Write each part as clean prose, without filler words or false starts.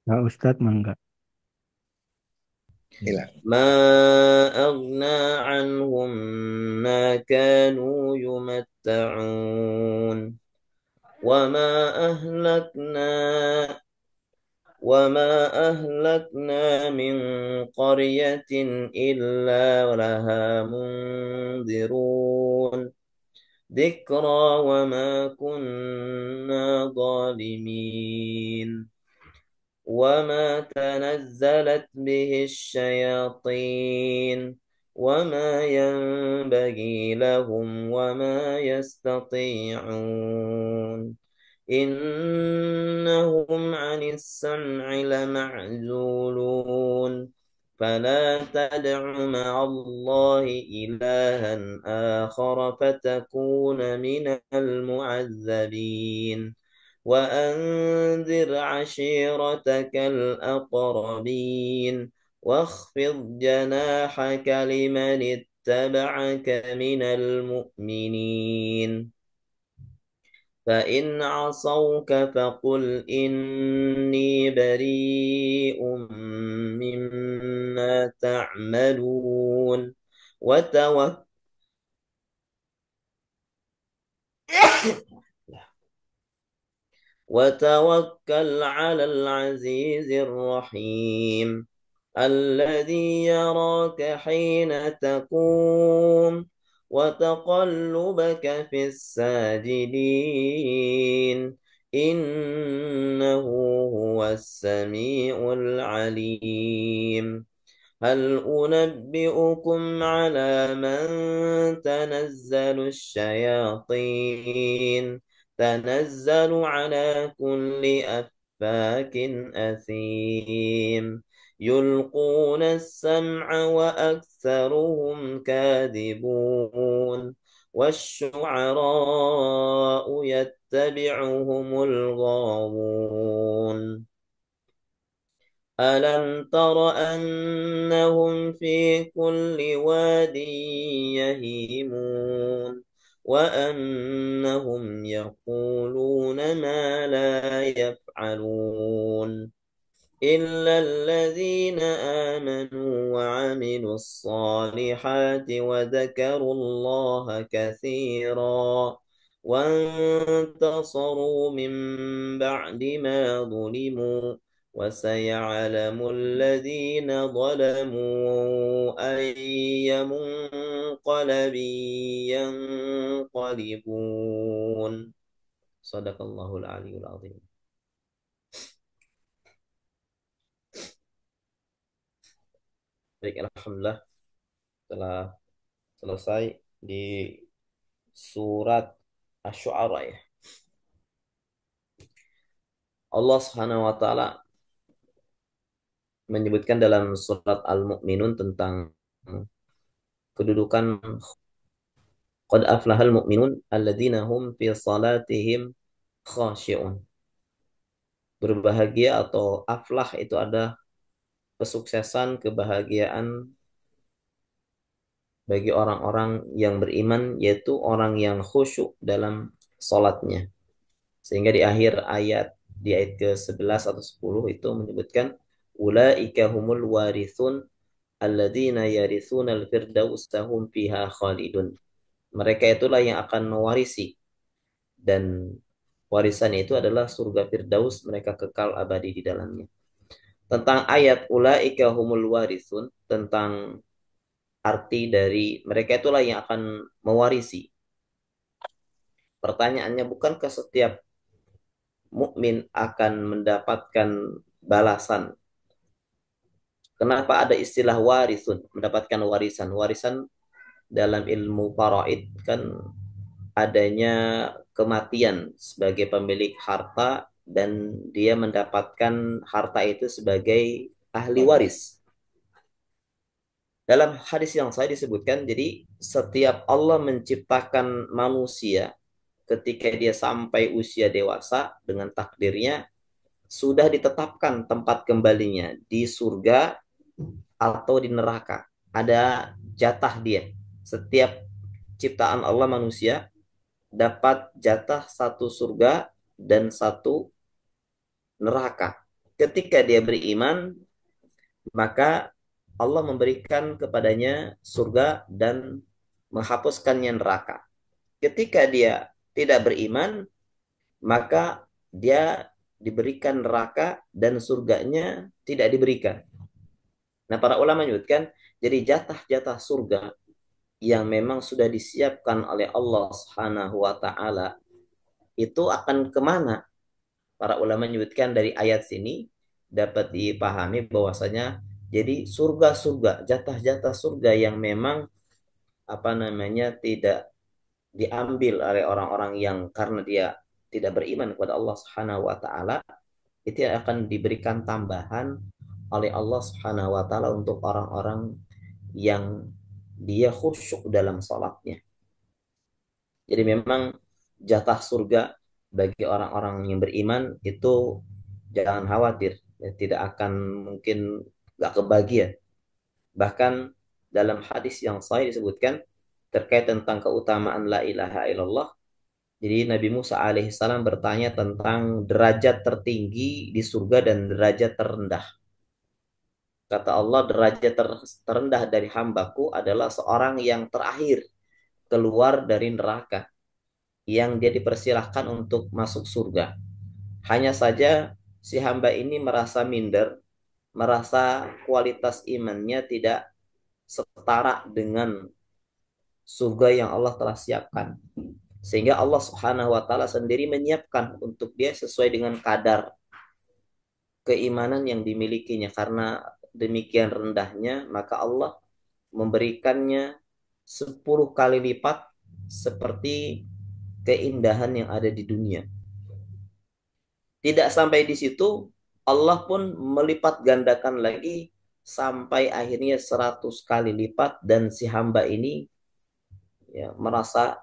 Nah, Ustadz mangga. Hilang. ما أغنى عنهم ما كانوا يمتعون وما أهلكنا من قرية إلا لها منذرون ذكرى وما كنا ظالمين وما تنزلت به الشياطين وما ينبغي لهم وما يستطيعون إنهم عن السمع لمعزولون فلا تدع مع الله إلها آخر فتكون من المعذبين وأنذر عشيرتك الأقربين واخفض جناحك لمن اتبعك من المؤمنين فإن عصوك فقل إني بريء مما تعملون وتوكل وتوكل على العزيز الرحيم الذي يراك حين تقوم وتقلبك في الساجدين إنه هو السميع العليم هل أنبئكم على من تنزل الشياطين تنزل على كل أفاك أثيم يلقون السمع وأكثرهم كاذبون والشعراء يتبعهم الغاوون ألم تر أنهم في كل واد يهيمون وأنهم يقولون ما لا يفعلون إلا الذين آمنوا وعملوا الصالحات وذكروا الله كثيرا وانتصروا من بعد ما ظلموا وسيعلم الذين ظلموا أي منقلب ينقلبون صدق الله العلي العظيم. Baik, Alhamdulillah telah selesai di surat Asy-Syu'ara ya. Allah Subhanahu wa taala menyebutkan dalam surat Al-Mu'minun tentang kedudukan qad aflahal mu'minun alladzina hum fi salatihim khashi'un. Berbahagia atau aflah itu ada kesuksesan, kebahagiaan bagi orang-orang yang beriman, yaitu orang yang khusyuk dalam salatnya. Sehingga di akhir ayat, di ayat ke-11 atau 10 itu menyebutkan ulaika humul warithun alladzina yarithunal firdausa hum fiha khalidun. Mereka itulah yang akan mewarisi, dan warisan itu adalah surga Firdaus, mereka kekal abadi di dalamnya. Tentang ayat ulaika humul warithun, tentang arti dari mereka itulah yang akan mewarisi. Pertanyaannya, bukankah setiap mukmin akan mendapatkan balasan? Kenapa ada istilah warisun, mendapatkan warisan? Warisan dalam ilmu faraid kan adanya kematian sebagai pemilik harta dan dia mendapatkan harta itu sebagai ahli waris. Dalam hadis yang saya disebutkan, jadi setiap Allah menciptakan manusia ketika dia sampai usia dewasa dengan takdirnya sudah ditetapkan tempat kembalinya di surga atau di neraka. Ada jatah dia. Setiap ciptaan Allah manusia dapat jatah satu surga dan satu neraka. Ketika dia beriman, maka Allah memberikan kepadanya surga dan menghapuskannya neraka. Ketika dia tidak beriman, maka dia diberikan neraka dan surganya tidak diberikan. Nah, para ulama menyebutkan, jadi jatah-jatah surga yang memang sudah disiapkan oleh Allah Subhanahu wa taala itu akan kemana? Para ulama menyebutkan dari ayat sini dapat dipahami bahwasanya jadi surga-surga, jatah-jatah surga yang memang tidak diambil oleh orang-orang yang karena dia tidak beriman kepada Allah Subhanahu wa taala, itu akan diberikan tambahan oleh Allah Subhanahu wa taala untuk orang-orang yang dia khusyuk dalam salatnya. Jadi memang jatah surga bagi orang-orang yang beriman itu jangan khawatir, ya, tidak akan mungkin gak kebagian. Bahkan dalam hadis yang sahih disebutkan terkait tentang keutamaan la ilaha illallah. Jadi Nabi Musa alaihissalam bertanya tentang derajat tertinggi di surga dan derajat terendah. Kata Allah, derajat terendah dari hambaku adalah seorang yang terakhir keluar dari neraka, yang dia dipersilahkan untuk masuk surga. Hanya saja si hamba ini merasa minder, merasa kualitas imannya tidak setara dengan surga yang Allah telah siapkan. Sehingga Allah Subhanahu wa taala sendiri menyiapkan untuk dia sesuai dengan kadar keimanan yang dimilikinya. Karena demikian rendahnya, maka Allah memberikannya 10 kali lipat seperti keindahan yang ada di dunia. Tidak sampai di situ, Allah pun melipat gandakan lagi sampai akhirnya 100 kali lipat, dan si hamba ini ya merasa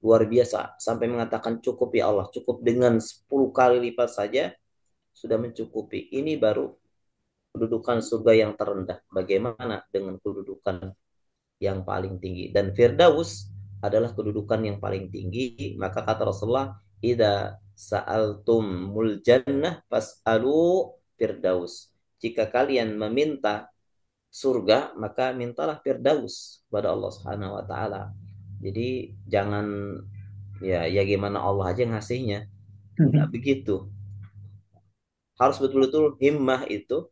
luar biasa sampai mengatakan cukup ya Allah, cukup dengan 10 kali lipat saja sudah mencukupi. Ini baru kedudukan surga yang terendah. Bagaimana dengan kedudukan yang paling tinggi? Dan Firdaus adalah kedudukan yang paling tinggi. Maka kata Rasulullah, "Idza sa'altumul jannah fas'alu Firdaus." Jika kalian meminta surga, maka mintalah Firdaus kepada Allah Subhanahu wa taala. Jadi jangan ya gimana Allah aja ngasihnya. Enggak begitu. Harus betul-betul himmah itu.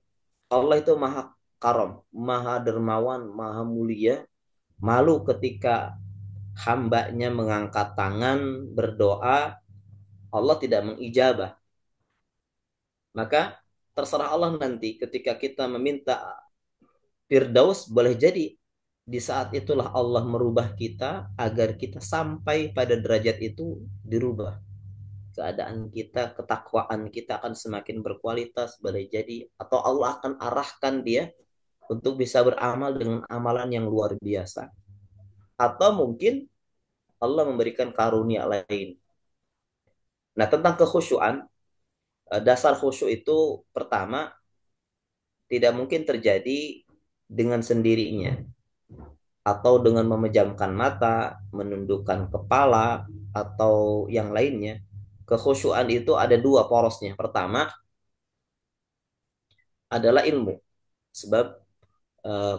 Allah itu maha karom, maha dermawan, maha mulia. Malu ketika hambanya mengangkat tangan berdoa, Allah tidak mengijabah. Maka terserah Allah nanti ketika kita meminta Firdaus, boleh jadi di saat itulah Allah merubah kita agar kita sampai pada derajat itu dirubah. Keadaan kita, ketakwaan kita akan semakin berkualitas, boleh jadi. Atau Allah akan arahkan dia untuk bisa beramal dengan amalan yang luar biasa. Atau mungkin Allah memberikan karunia lain. Nah, tentang kekhusyuan, dasar khusyuk itu pertama tidak mungkin terjadi dengan sendirinya atau dengan memejamkan mata, menundukkan kepala atau yang lainnya. Kekhusyuan itu ada dua porosnya. Pertama adalah ilmu. Sebab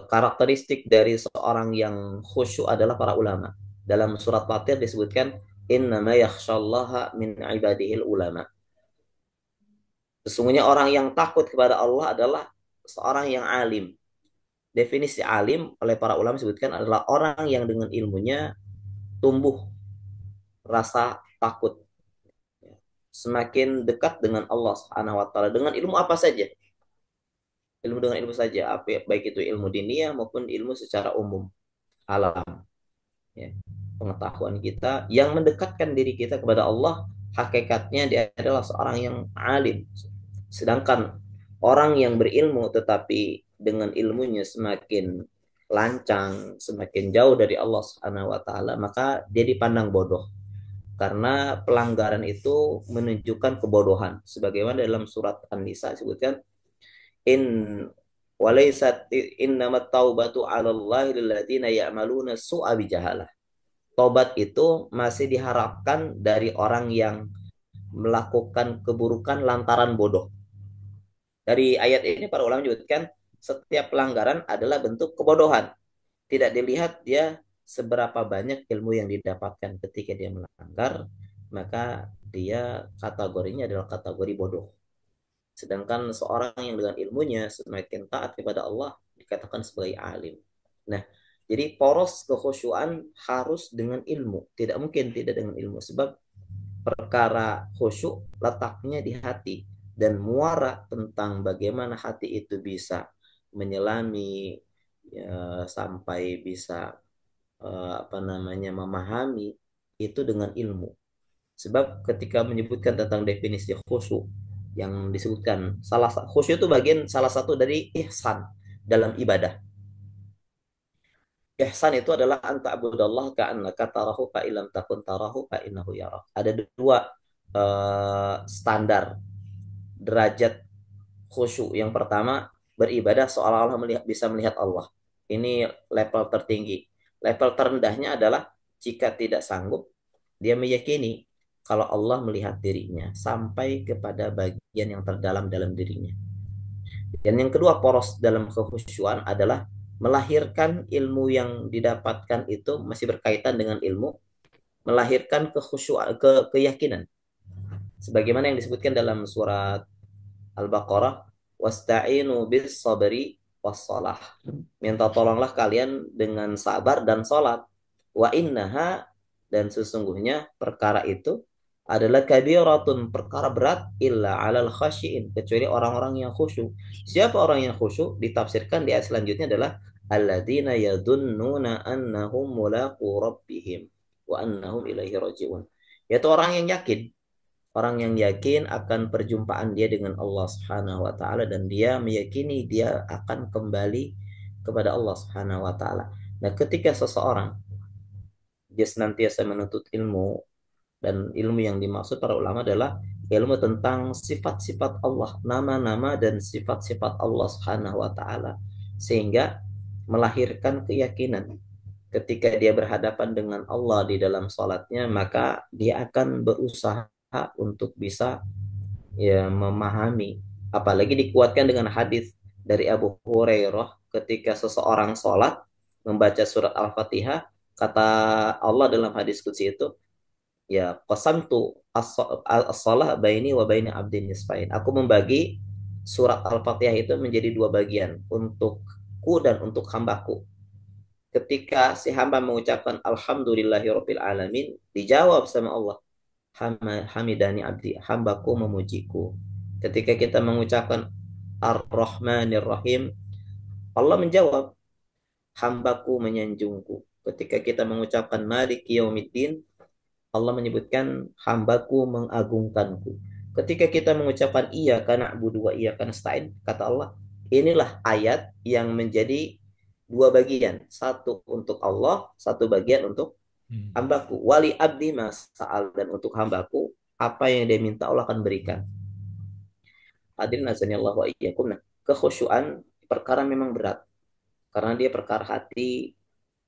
karakteristik dari seorang yang khusyuk adalah para ulama. Dalam surat Fatir disebutkan innama yakhshallaha min ibadihil ulama. Sesungguhnya orang yang takut kepada Allah adalah seorang yang alim. Definisi alim oleh para ulama disebutkan adalah orang yang dengan ilmunya tumbuh rasa takut, semakin dekat dengan Allah Subhanahu wa taala dengan ilmu apa saja. Ilmu dengan ilmu saja, baik itu ilmu diniyah maupun ilmu secara umum, alam, ya. Pengetahuan kita yang mendekatkan diri kita kepada Allah, hakikatnya dia adalah seorang yang alim. Sedangkan orang yang berilmu tetapi dengan ilmunya semakin lancang, semakin jauh dari Allah Subhanahu wa taala, maka dia dipandang bodoh. Karena pelanggaran itu menunjukkan kebodohan. Sebagaimana dalam surat An-Nisa disebutkan, in walaysat innamat taubatu 'alallahi lilladzina ya'maluna su'a bijahalah. Tobat itu masih diharapkan dari orang yang melakukan keburukan lantaran bodoh. Dari ayat ini para ulama menyebutkan setiap pelanggaran adalah bentuk kebodohan. Tidak dilihat dia seberapa banyak ilmu yang didapatkan ketika dia melanggar, maka dia kategorinya adalah kategori bodoh. Sedangkan seorang yang dengan ilmunya semakin taat kepada Allah dikatakan sebagai alim. Nah, jadi poros kekhusyuan harus dengan ilmu. Tidak mungkin tidak dengan ilmu. Sebab perkara khusyuk letaknya di hati. Dan muara tentang bagaimana hati itu bisa menyelami, ya, sampai bisa apa namanya memahami itu dengan ilmu. Sebab ketika menyebutkan tentang definisi khusyuk yang disebutkan khusyuk itu bagian salah satu dari ihsan dalam ibadah. Ihsan itu adalah anta abudallah ka'annaka tarahu fa ilam takun tarahu fa innahu yarak. Ada dua standar derajat khusyuk. Yang pertama, beribadah seolah-olah bisa melihat Allah. Ini level tertinggi. Level terendahnya adalah jika tidak sanggup, dia meyakini kalau Allah melihat dirinya sampai kepada bagian yang terdalam dalam dirinya. Dan yang kedua, poros dalam kekhusyuan adalah melahirkan ilmu yang didapatkan itu masih berkaitan dengan ilmu, melahirkan kekhusyuan, keyakinan. Sebagaimana yang disebutkan dalam surat Al-Baqarah, wasta'inu bis sabri wassalah. Minta tolonglah kalian dengan sabar dan salat. Wa innaha, dan sesungguhnya perkara itu adalah kabiratun, perkara berat, illa alal khasyiin, kecuali orang-orang yang khusyuk. Siapa orang yang khusyuk? Ditafsirkan di ayat selanjutnya adalah alladzina yadunnuna annahum mulaqu rabbihim wa annahum ilaihi rajiun. Yaitu orang yang yakin akan perjumpaan dia dengan Allah Subhanahu wa taala dan dia meyakini dia akan kembali kepada Allah Subhanahu wa taala. Nah, ketika seseorang dia senantiasa menuntut ilmu, dan ilmu yang dimaksud para ulama adalah ilmu tentang sifat-sifat Allah, nama-nama dan sifat-sifat Allah Subhanahu wa taala, sehingga melahirkan keyakinan ketika dia berhadapan dengan Allah di dalam salatnya, maka dia akan berusaha untuk bisa, ya, memahami. Apalagi dikuatkan dengan hadis dari Abu Hurairah ketika seseorang sholat membaca surat Al-Fatihah, kata Allah dalam hadis qudsi itu, ya, qasamtu as-shalah baini wa baini abdin nisfain. Aku membagi surat Al-Fatihah itu menjadi dua bagian, untukku dan untuk hambaku. Ketika si hamba mengucapkan alhamdulillahirabbil alamin, dijawab sama Allah, hamidani abdi, hambaku memujiku. Ketika kita mengucapkan ar-rahmanir rahim, Allah menjawab, hambaku menyanjungku. Ketika kita mengucapkan maliki yaumiddin, Allah menyebutkan hambaku mengagungkanku. Ketika kita mengucapkan iya karena na'budu wa iyyaka nasta'in, kata Allah, inilah ayat yang menjadi dua bagian, satu untuk Allah, satu bagian untuk hambaku. Wali abdi mas sa'al, dan untuk hambaku apa yang dia minta Allah akan berikan. Hadirin azani Allah wa iyyakum. Nah, kekhusyuan perkara memang berat karena dia perkara hati,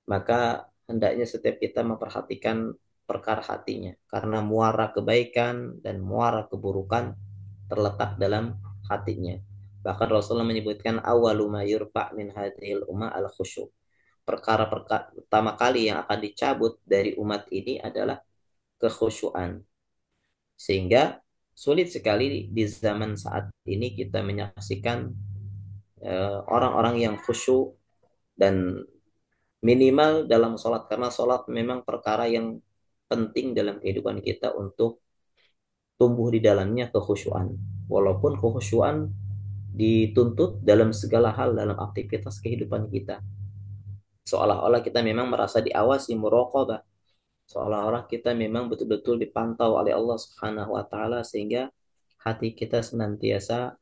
maka hendaknya setiap kita memperhatikan perkara hatinya karena muara kebaikan dan muara keburukan terletak dalam hatinya. Bahkan Rasulullah menyebutkan awalu ma yurfa min hadhil umma al khusyuk. Perkara pertama kali yang akan dicabut dari umat ini adalah kekhusyuan. Sehingga sulit sekali di zaman saat ini kita menyaksikan orang-orang yang khusyuk dan minimal dalam sholat, karena sholat memang perkara yang penting dalam kehidupan kita untuk tumbuh di dalamnya kekhusyuan. Walaupun kekhusyuan dituntut dalam segala hal dalam aktivitas kehidupan kita. Seolah-olah kita memang merasa diawasi, muraqabah. Seolah-olah kita memang betul-betul dipantau oleh Allah Subhanahu wa taala, sehingga hati kita senantiasa,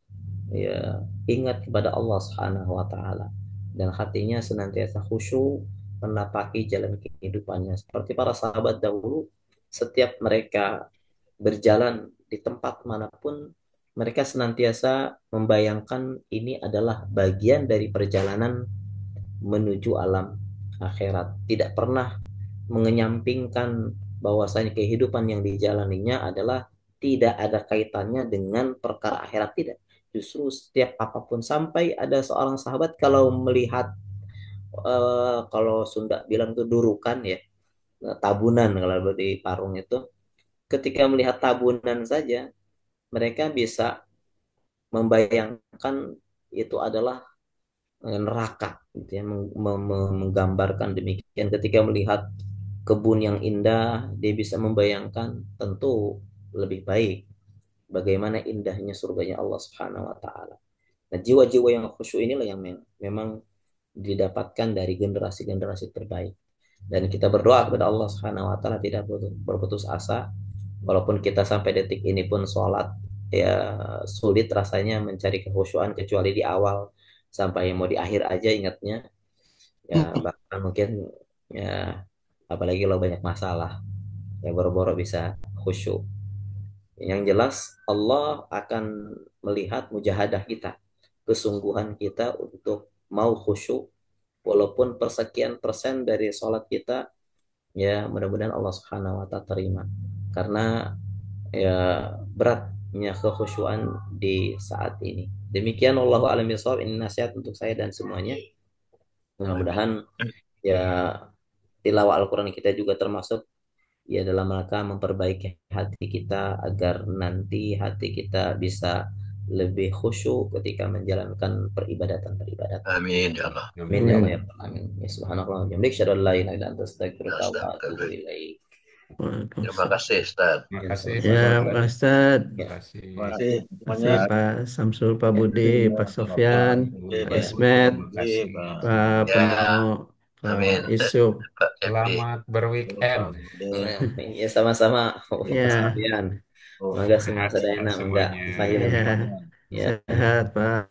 ya, ingat kepada Allah Subhanahu wa taala dan hatinya senantiasa khusyuk menapaki jalan kehidupannya. Seperti para sahabat dahulu, setiap mereka berjalan di tempat manapun, mereka senantiasa membayangkan ini adalah bagian dari perjalanan menuju alam akhirat. Tidak pernah mengenyampingkan bahwasanya kehidupan yang dijalaninya adalah tidak ada kaitannya dengan perkara akhirat, tidak. Justru setiap apapun, sampai ada seorang sahabat kalau melihat kalau Sunda bilang tuh durukan ya, tabunan kalau di Parung itu, ketika melihat tabunan saja mereka bisa membayangkan itu adalah neraka gitu ya, menggambarkan demikian. Ketika melihat kebun yang indah dia bisa membayangkan tentu lebih baik bagaimana indahnya surganya Allah Subhanahu wa taala. Nah, jiwa-jiwa yang khusyuk inilah yang memang didapatkan dari generasi-generasi terbaik. Dan kita berdoa kepada Allah Subhanahu wa taala tidak berputus asa, walaupun kita sampai detik ini pun sholat ya sulit rasanya mencari kekhusyuan kecuali di awal, sampai mau di akhir aja ingatnya ya, bahkan mungkin ya apalagi kalau banyak masalah ya boro-boro bisa khusyuk. Yang jelas Allah akan melihat mujahadah kita, kesungguhan kita untuk mau khusyuk, walaupun persekian persen dari sholat kita, ya mudah-mudahan Allah Subhanahu wa taala terima. Karena ya beratnya kekhusyuan di saat ini. Demikian wallahu a'lam bishawab, ini nasihat untuk saya dan semuanya. Mudah-mudahan ya tilawah Al-Qur'an kita juga termasuk ya dalam rangka memperbaiki hati kita agar nanti hati kita bisa lebih khusyuk ketika menjalankan peribadatan-peribadatan. Amin ya Allah. Amin ya Allah ya Amin. Rabbal alamin. Ya subhanallah wa bihamdik, asyhadu an la ilaha illa anta, astaghfiruka wa atubu Astagfirullah. ilaik. Terima Waalaikumsalam. kasih, Ustaz. Terima Ya, kasih Pak Ya, sama-sama. Pak Sultan. Ustadz. Terima Ya, kasih. Terima kasih semuanya. Kasih Pak Samsul, Pak ya, Budi, Pak Sofyan, Terima Pak ya. kasih, Ismet, Terima Pak. kasih. Pak Ya, Peno, amin. Pak Isuk. Pak Epi. Selamat berweekend. Ya sama-sama. Mas Ya, Sofian. Mangga semua Sehat-sehat sadayana, mangga semuanya. Fahilin. ya, Ya. sehat Pak.